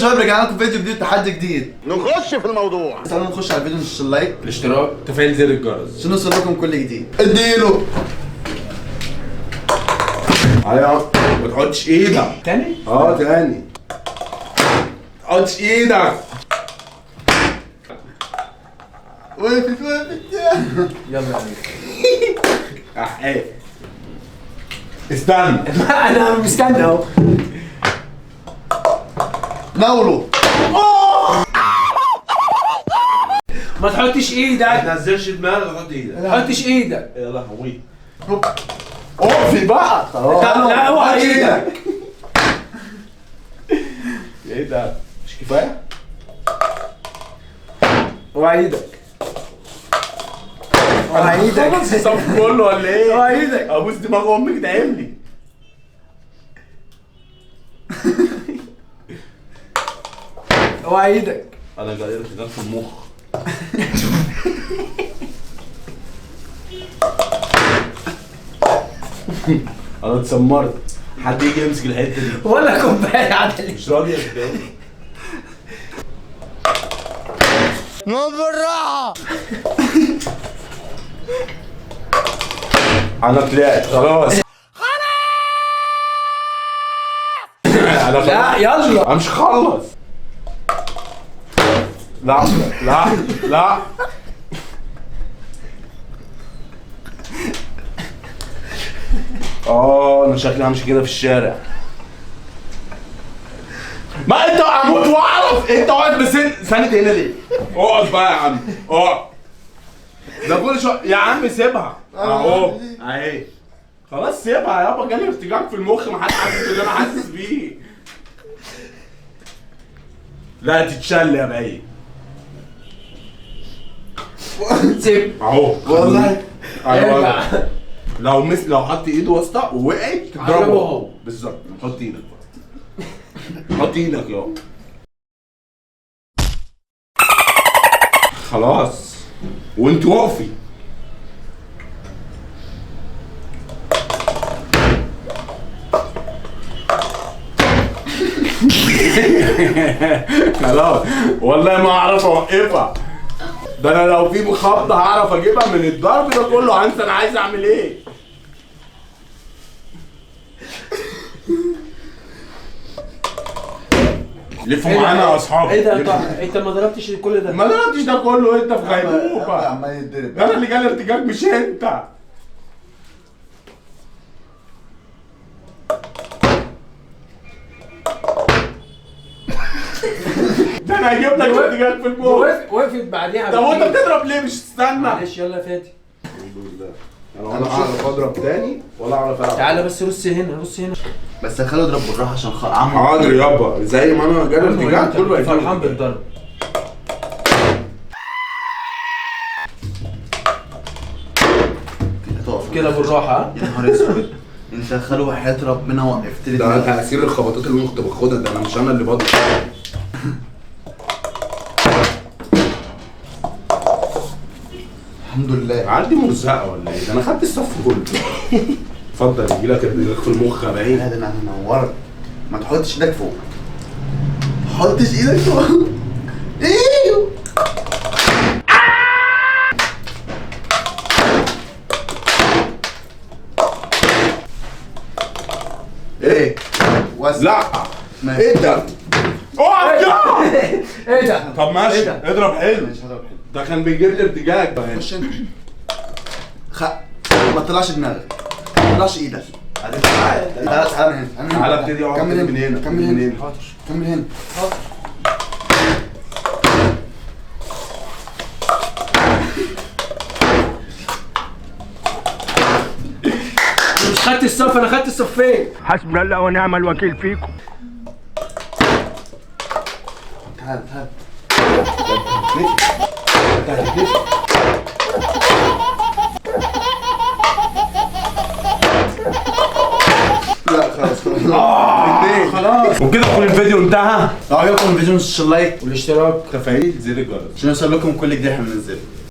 شباب رجعنا لكم فيديو جديد، تحدي جديد. نخش في الموضوع. تعالوا نخش على الفيديو، نشوف اللايك، الاشتراك، تفعيل زر الجرس عشان نوصل لكم كل جديد. اديله ايوه. ما تحطش ايدك تاني؟ تاني. ما تحطش ايدك. وقفت يلا ايه استنى. انا مستني اهو. ناولو. ما تحطش ايدك، ما تنزلش دماغك، حط ايدك. ما تحطش ايدك. يا لهوي. اقفي بقى خلاص. لا اوعى ايدك. ايه ده؟ مش كفايه؟ اوعى ايدك. اوعى ايدك. خلص الصف كله ولا ايه؟ اوعى ايدك. ابوس دماغ امك تعمل لي. اوعى ايدك. انا جاي لك هناك في المخ. انا اتسمرت. حد يجي يمسك الحته دي. ولا كوبايه عدل. مش راضي يا شباب. بالراحة. انا طلعت خلاص. لا يلا. انا مش هخلص. لا لا لا. انا شكلي همشي كده في الشارع. ما انت هموت واعرف انت واقف ساند هنا ليه؟ اقعد بقى يا عم، اقعد. ده كل شويه يا عم سيبها اهو اهي. خلاص سيبها يابا، جالي ارتجاج في المخ، ما حد حاسس باللي انا حاسس بيه. لا تتشل يا باي. سيب اهو والله ايوه. لو حط ايده وسطها ووقعت اضربه تضربه هو. بالظبط. حط ايدك بقى. حط ايدك يابا. خلاص وانت واقفي. خلاص والله ما اعرف اوقفها. ده انا لو في خبطه هعرف اجيبها من الضرب ده كله. هنسى انا عايز اعمل ايه. لفوا معانا يا اصحابي. ايه ده؟ انت ما ضربتش كل ده. ما ضربتش ده كله، انت في غيبوبه. عمال يتضرب. ده انا اللي جالي ارتجاج مش انت. ده انا هجيب لك ارتجاج في المخ. وقفت بعديها. طب وانت بتضرب ليه؟ مش تستنى. معلش يلا يا فادي. الحمد لله. انا ولا اعرف اضرب تاني ولا اعرف العب. تعالى بس رص هنا، رص هنا. بس خليه يضرب بالراحه عشان عمو. حاضر يابا، زي ما انا جالي ارتجاج كله فرحان هيجيلي. بالضرب. كده بالراحه. يا نهار اسود، انت خلو وحياة ربنا وقفت لي ده دماغي. تأثير الخبطات اللي انا كنت باخدها. ده انا مش انا اللي بضرب. الحمد لله. عندي مرزقه ولا ايه؟ ده انا خدت الصف كله. اتفضل يجي لك ارتجاج في المخ يا باين. لا ده انا هنورك. ما تحطش ايدك فوق. ما تحطش ايدك فوق. ايوه. ايه؟ وسع. لا ماشي. ايه ده؟ اقعد كده. ايه ده؟ طب ماشي إيه ده؟ اضرب حلو. مش هضرب حلو. ده كان بيجيب لي ارتجاج. خش انت. ما تطلعش دماغك. ما تطلعش ايدك. تعالى تعالى من هنا. تعالى ابتدي اقعد كمل من هنا. كمل هنا. كمل هنا. مش خدت الصف، انا خدت الصفين. حسبنا الله ونعم الوكيل فيكم. تعالى تعالى. لا خلاص خلاص وكده يكون الفيديو انتهى. لو عجبكم الفيديو مش لايك والاشتراك. تفعيل زر الجرس عشان يوصل لكم كل جديد احنا بننزله.